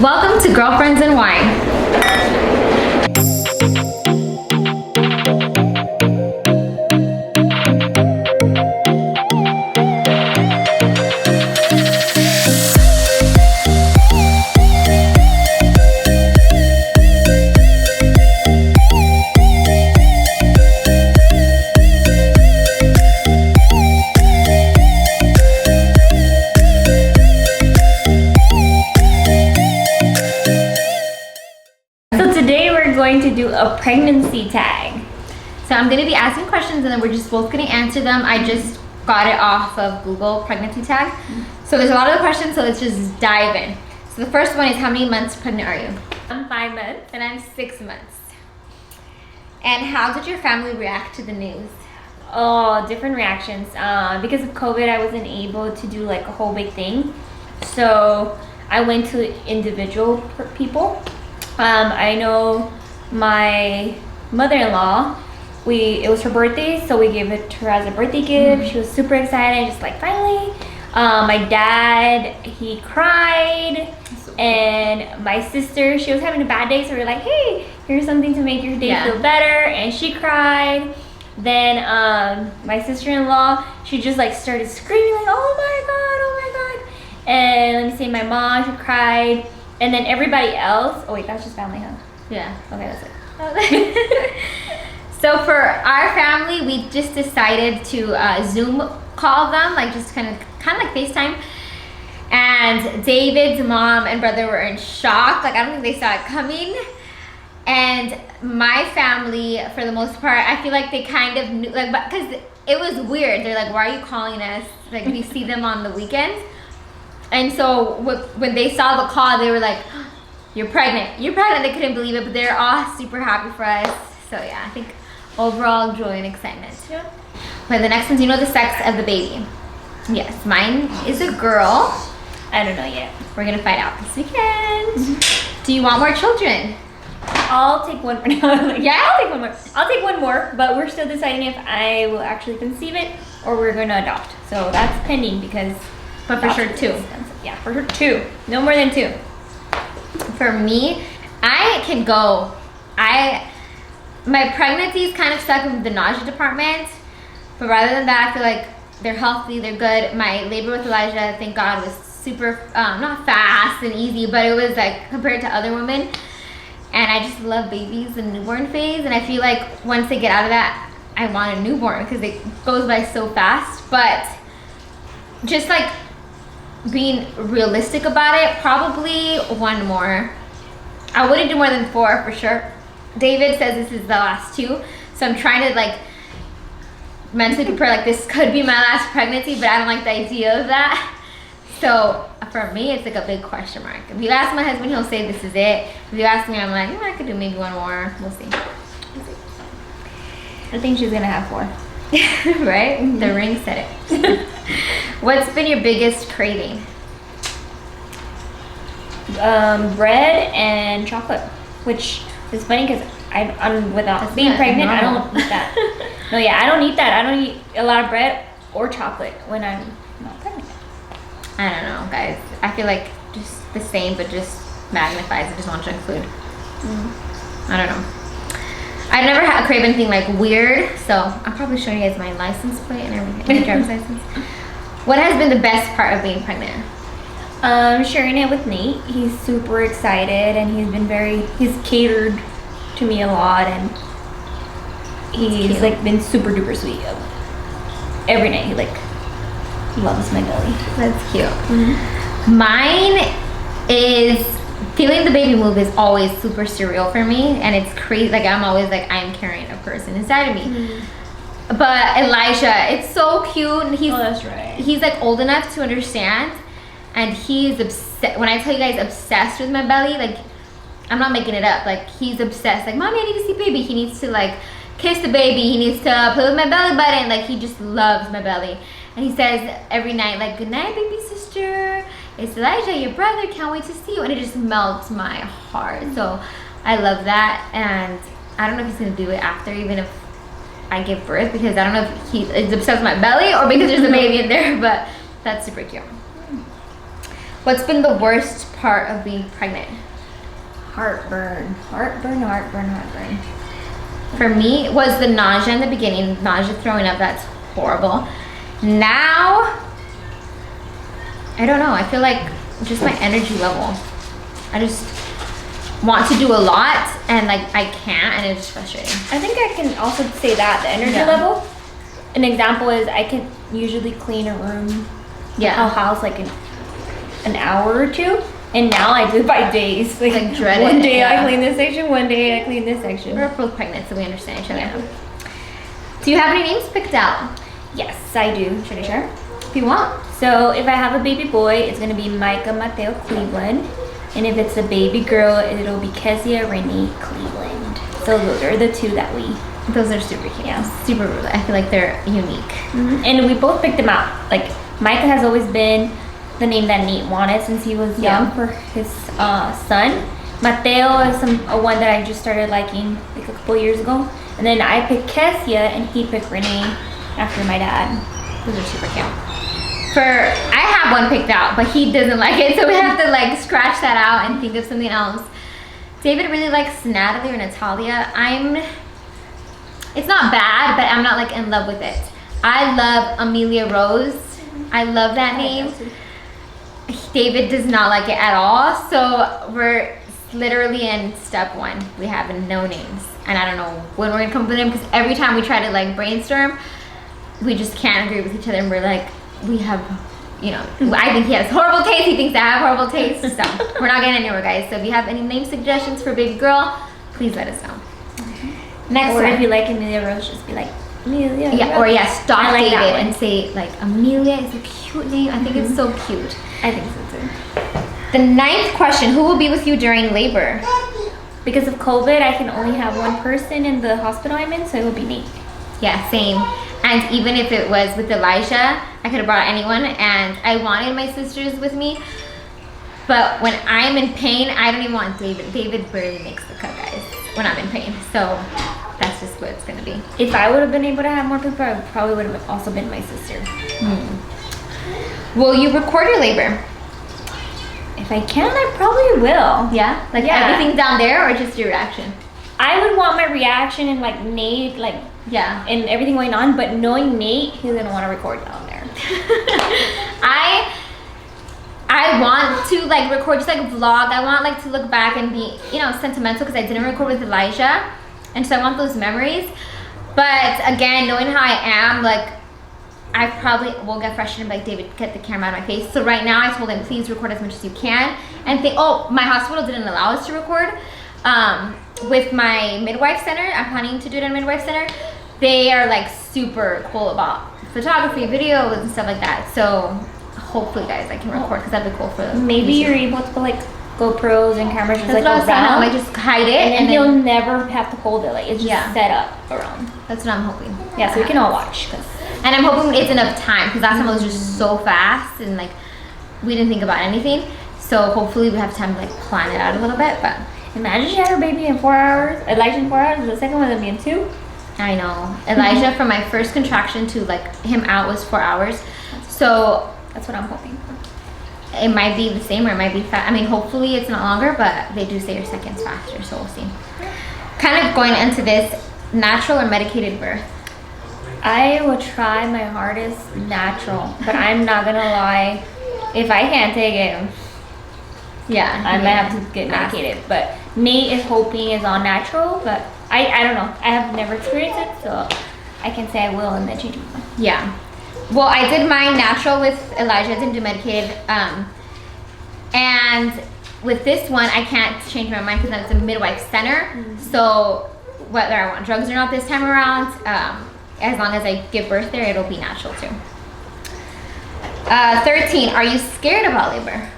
Welcome to Girlfriends and Wine. Going to do a pregnancy tag. So I'm going to be asking questions and then we're just both going to answer them. I just got it off of Google pregnancy tag. So there's a lot of the questions, so let's just dive in. So the first one is, how many months pregnant are you? I'm 5 months. And I'm 6 months. And how did your family react to the news? Oh, different reactions. Because of COVID, I wasn't able to do like a whole big thing. So I went to individual people. I know my mother-in-law, it was her birthday, so we gave it to her as a birthday gift. She was super excited, just like finally. My dad, he cried, and my sister, she was having a bad day, so we were like, hey, here's something to make your day feel better, and she cried. Then my sister-in-law, she just like started screaming like, oh my god. And let me say, my mom, she cried. And then everybody else, oh wait, that's just family, huh? Yeah. Okay, that's it. So for our family, we just decided to Zoom call them, like just kind of like FaceTime. And David's mom and brother were in shock. Like I don't think they saw it coming. And my family, for the most part, I feel like they kind of knew, like, because it was weird. They're like, why are you calling us? Like we see them on the weekends. And so when they saw the call, they were like, you're pregnant. You're pregnant. They couldn't believe it, but they're all super happy for us. So yeah, I think overall joy and excitement. Yeah. Okay, the next one, do you know the sex of the baby? Yes, mine is a girl. I don't know yet. We're gonna find out this weekend. Do you want more children? I'll take one for now. Yeah? I'll take one more. I'll take one more, but we're still deciding if I will actually conceive it or we're going to adopt. So that's pending because... But for sure 2. Yeah, for sure 2. No more than 2. For me, I can go. My pregnancies kind of stuck in the nausea department, but rather than that, I feel like they're healthy, they're good. My labor with Elijah, thank God, was super, not fast and easy, but it was like compared to other women. And I just love babies and newborn phase, and I feel like once they get out of that, I want a newborn because it goes by so fast. But just like being realistic about it, probably 1 more. I wouldn't do more than 4 for sure. David says this is the last 2, so I'm trying to like mentally prepare, like this could be my last pregnancy, but I don't like the idea of that. So for me, it's like a big question mark. If you ask my husband, he'll say this is it. If you ask me, I'm like, I could do maybe 1 more. We'll see. I think she's gonna have 4. Right? The ring said it. What's been your biggest craving? Bread and chocolate, which is funny because I'm without being pregnant, I don't eat that. No, yeah, I don't eat that. I don't eat a lot of bread or chocolate when I'm not pregnant. I don't know, guys. I feel like just the same, but just magnifies. I just want junk food. I don't know. I've never had crave anything like weird, so I'll probably show you guys my license plate and everything, my driver's license. What has been the best part of being pregnant? Sharing it with Nate. He's super excited and he's catered to me a lot, and he's like been super duper sweet. Every night he like loves my belly. That's cute. Mine is feeling the baby move is always super surreal for me, and it's crazy. Like I'm always like I'm carrying a person inside of me. But Elijah, it's so cute. And that's right. He's like old enough to understand, and he's obsessed. When I tell you guys, obsessed with my belly, like I'm not making it up. Like he's obsessed. Like, mommy, I need to see baby. He needs to like kiss the baby. He needs to play with my belly button. Like he just loves my belly, and he says every night, like, good night, baby sister. It's Elijah, your brother. Can't wait to see you. And it just melts my heart. So I love that, and I don't know if he's gonna do it after, even if I give birth, because I don't know if he is obsessed with my belly or because there's a baby in there, but that's super cute. What's been the worst part of being pregnant? Heartburn. Heartburn. For me, was the nausea in the beginning. Nausea, throwing up, that's horrible. Now, I don't know. I feel like just my energy level. I just want to do a lot and like I can't, and it's frustrating. I think I can also say that the energy level. An example is I can usually clean a room, a house like an hour or two, and now I do it by days. Like dread one it. day I clean this section, one day I clean this section. We're both pregnant, so we understand each other. Do you have any names picked out? Yes, I do. Should I share? If you want. So if I have a baby boy, it's gonna be Micah Mateo Cleveland. And if it's a baby girl, it'll be Kezia Renee Cleveland. So those are the two that we... Those are super cute. Yeah. Super, I feel like they're unique. And we both picked them out. Like, Micah has always been the name that Nate wanted since he was young for his son. Mateo is one that I just started liking like a couple years ago. And then I picked Kezia and he picked Renee after my dad. Those are super cute. I have one picked out, but he doesn't like it, so we have to like scratch that out and think of something else. David really likes Natalie or Natalia. It's not bad, but I'm not like in love with it. I love Amelia Rose. I love that name. David does not like it at all, so we're literally in step one. We have no names, and I don't know when we're gonna come up with them, because every time we try to like brainstorm, we just can't agree with each other, and we're like, we have, you know, I think he has horrible taste, he thinks I have horrible taste, so we're not getting anywhere, guys. So if you have any name suggestions for baby girl, please let us know. Next or one. if you like Amelia Rose, just be like, Amelia. Yeah, or stalk like David and say like, Amelia is a cute name. I think it's so cute. I think so too. The 9th question, who will be with you during labor? Because of COVID, I can only have one person in the hospital I'm in, so it will be Nate. Yeah, same. And even if it was with Elijah, I could have brought anyone, and I wanted my sisters with me. But when I'm in pain, I don't even want David. David barely makes the cut, guys, when I'm in pain. So that's just what it's gonna be. If I would have been able to have more people, I probably would have also been my sister. Will you record your labor? If I can, I probably will. Yeah? Like everything down there, or just your reaction? I would want my reaction and like Nate, like and everything going on, but knowing Nate, he's gonna want to record down there. I want to like record just like a vlog. I want like to look back and be, you know, sentimental, because I didn't record with Elijah, and so I want those memories. But again, knowing how I am, like I probably will get frustrated, like, David, get the camera out of my face. So right now I told him, please record as much as you can, and my hospital didn't allow us to record. With my midwife center, I'm planning to do it in a midwife center. They are like super cool about photography, videos, and stuff like that. So hopefully, guys, I can record, because that'd be cool for maybe you're able to put like GoPros and cameras just like around. Like just hide it, and then you'll never have to hold it. Like it's just set up around. That's what I'm hoping. Yeah, so we can all watch. And I'm hoping it's enough time, because last time it was just so fast and like we didn't think about anything. So hopefully we have time to like plan it out a little bit. But imagine she had her baby in 4 hours, Elijah in 4 hours, the second one would be in 2. I know. Elijah, from my first contraction to like him out, was 4 hours. So that's what I'm hoping for. It might be the same, or it might be fast. I mean, hopefully it's not longer, but they do say your second's faster, so we'll see. Kind of going into this, natural or medicated birth? I will try my hardest natural, but I'm not gonna lie, if I can't take it, I might have to get medicated. But Nate is hoping it's all natural, but I don't know. I have never experienced it, so I can say I will and then change my mind. Yeah. Well, I did mine natural with Elijah. I didn't do medicated. And with this one, I can't change my mind, because it's a midwife center. So whether I want drugs or not this time around, as long as I give birth there, it'll be natural too. 13, are you scared about labor?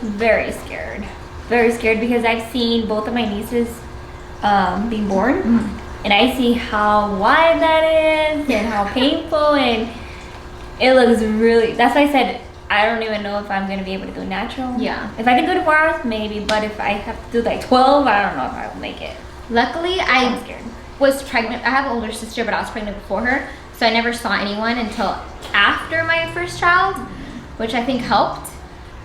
Very scared. Very scared, because I've seen both of my nieces being born, and I see how wide that is and how painful, and it looks really, that's why I said I don't even know if I'm going to be able to do natural. Yeah. If I can do it in 4 hours, maybe, but if I have to do like 12, I don't know if I will make it. Luckily, I was pregnant. I have an older sister, but I was pregnant before her, so I never saw anyone until after my first child, which I think helped.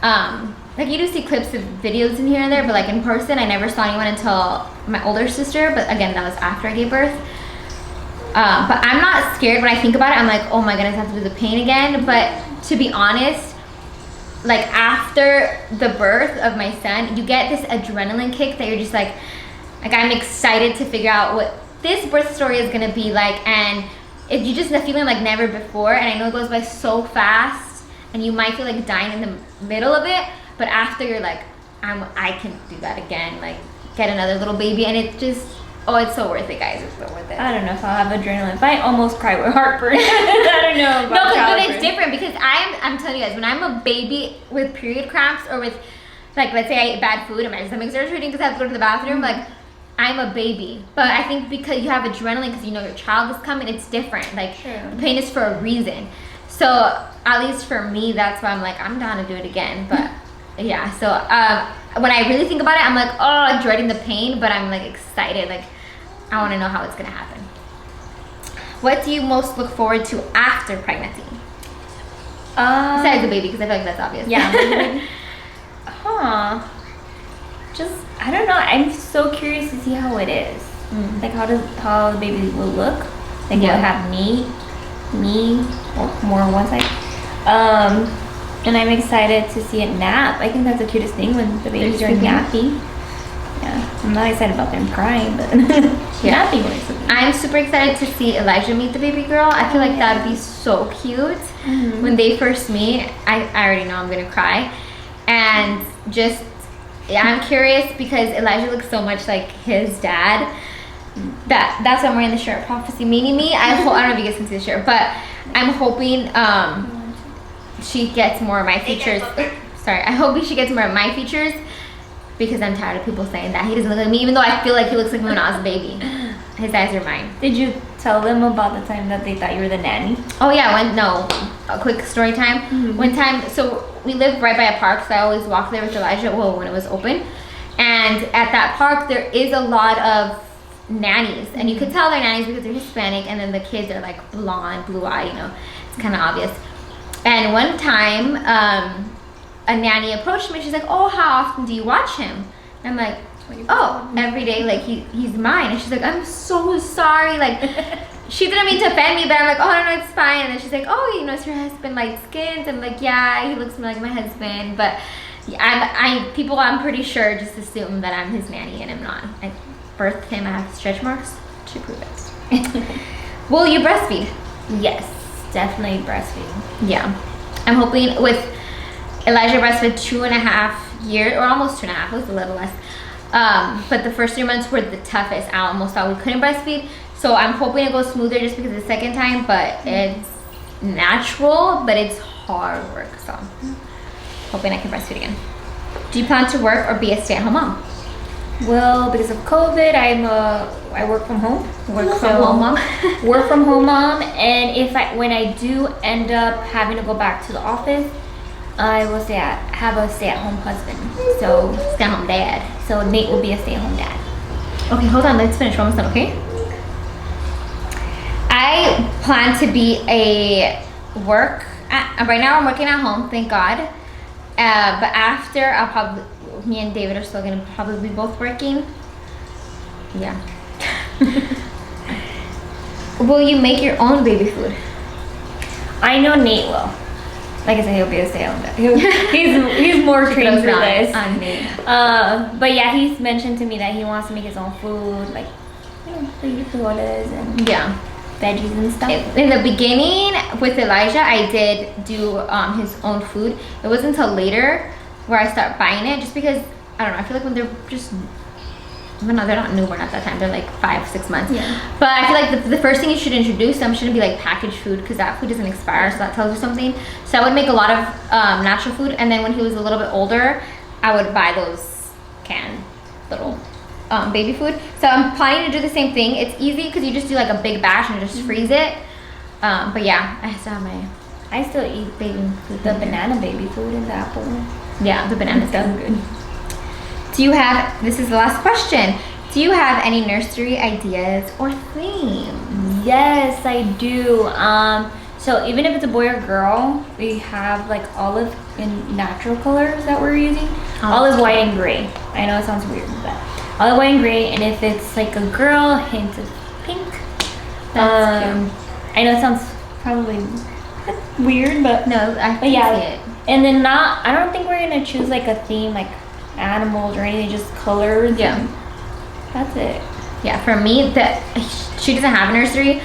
like you do see clips of videos in here and there, but like in person, I never saw anyone until my older sister. But again, that was after I gave birth. But I'm not scared when I think about it. I'm like, oh my goodness, I have to do the pain again. But to be honest, like after the birth of my son, you get this adrenaline kick that you're just like I'm excited to figure out what this birth story is gonna be like, and you just the feeling like never before. And I know it goes by so fast, and you might feel like dying in the middle of it, but after you're like, I can do that again, like get another little baby, and it just, oh, it's so worth it, guys. It's so worth it. I don't know if I'll have adrenaline. If I almost cry with heartburn. I don't know about No, but it's different because I'm telling you guys, when I'm a baby with period cramps or with, like, let's say I ate bad food and my stomach starts hurting because I have to go to the bathroom, like, I'm a baby. But I think because you have adrenaline because you know your child is coming, it's different. Like, the pain is for a reason. So, at least for me, that's why I'm like, I'm down to do it again. But, yeah, so when I really think about it, I'm like, oh, I'm dreading the pain, but I'm, like, excited. Like, I want to know how it's going to happen. What do you most look forward to after pregnancy? Besides the baby, because I feel like that's obvious. Yeah. Just, I don't know. I'm so curious to see how it is. Like how the baby will look. Like will it have me, or more on one side. And I'm excited to see it nap. I think that's the cutest thing when the babies are napping. Yeah, I'm not excited about them crying, but napping. I'm super excited to see Elijah meet the baby girl. I feel like that'd be so cute. When they first meet, I already know I'm gonna cry. And just, I'm curious because Elijah looks so much like his dad. That's why I'm wearing the shirt, Prophecy Meaning Me. I don't know if you guys can see the shirt, but I'm hoping she gets more of my features. Sorry, I hope she gets more of my features because I'm tired of people saying that he doesn't look like me, even though I feel like he looks like me when I was a baby. His eyes are mine. Did you tell them about the time that they thought you were the nanny? Oh yeah, a quick story time. One time, so we live right by a park, so I always walk there with Elijah, when it was open. And at that park, there is a lot of nannies, and you could tell they're nannies because they're Hispanic, and then the kids are like blonde, blue-eyed, it's kind of obvious. And one time, a nanny approached me, she's like, oh, how often do you watch him? And I'm like, oh, every day, like he's mine. And she's like, I'm so sorry, like she didn't mean to offend me, but I'm like, oh no, it's fine. And then she's like, oh, is your husband light skinned? I'm like, yeah, he looks like my husband, but I'm pretty sure just assume that I'm his nanny, and I'm not. I birthed him, I have stretch marks to prove it. Will you breastfeed? Yes, definitely breastfeeding. Yeah, I'm hoping with Elijah breastfed 2.5 years, or almost 2.5, it was a little less. But the first 3 months were the toughest. I almost thought we couldn't breastfeed. So I'm hoping it goes smoother just because the second time, but it's natural, but it's hard work. So hoping I can breastfeed again. Do you plan to work or be a stay-at-home mom? Well, because of COVID, I work from home. Work from home mom. Work from home mom. And when I do end up having to go back to the office, I will have a stay-at-home husband. So stay-at-home dad. So Nate will be a stay-at-home dad. Okay, hold on. Let's finish. We're almost done, okay? I plan to be right now I'm working at home, thank God. But after, me and David are still going to probably be both working. Yeah. Will you make your own baby food? I know Nate will. Like I said, he'll be a stay-at-home dad. He's more trained for this. But yeah, he's mentioned to me that he wants to make his own food, like frijoles and veggies and stuff. In the beginning with Elijah, I did do his own food. It wasn't until later where I started buying it, just because I don't know. I feel like when they're just they're not newborn at that time. They're like 5-6 months. Yeah. But I feel like the first thing you should introduce them shouldn't be like packaged food, because that food doesn't expire, so that tells you something. So I would make a lot of natural food, and then when he was a little bit older, I would buy those canned little baby food. So I'm planning to do the same thing. It's easy because you just do like a big batch and just freeze it. But yeah, I still eat baby food. The banana baby food and the apple. Yeah, the banana stuff. Good. This is the last question. Do you have any nursery ideas or themes? Yes, I do. So even if it's a boy or girl, we have like olive and natural colors that we're using. Olive, white, and gray. I know it sounds weird, but olive, white, and gray. And if it's like a girl, hint of pink. That's cute. I know it sounds probably weird, but No, I can see it. And then I don't think we're gonna choose like a theme like animals or anything, just colors. Yeah. And that's it. Yeah, for me, she doesn't have a nursery.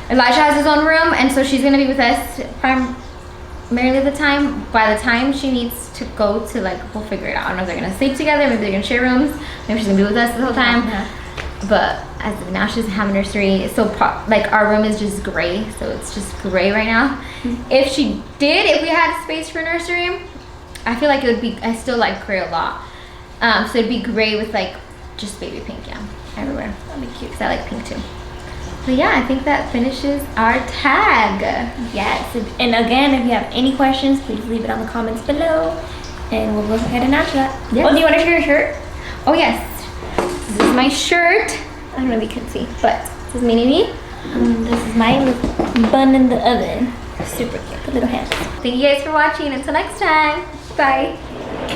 Elijah has his own room, and so she's gonna be with us primarily the time. By the time she needs to go to, like, we'll figure it out. I don't know if they're gonna sleep together, maybe they're gonna share rooms, maybe she's gonna be with us the whole time. Yeah. But as of now, she doesn't have a nursery. So like our room is just gray, so it's just gray right now. If we had space for nursery, I feel like it would be, I still like gray a lot. So it'd be gray with like just baby pink, yeah, everywhere. That'd be cute, because I like pink too. But yeah, I think that finishes our tag. Yes. And again, if you have any questions, please leave it on the comments below, and we'll go ahead and answer that. Yes. Oh, do you want to share your shirt? Oh yes, this is my shirt. I don't know if you can see, but this is Mini. This is my little bun in the oven. Super cute. The little hands. Thank you guys for watching. Until next time. Bye.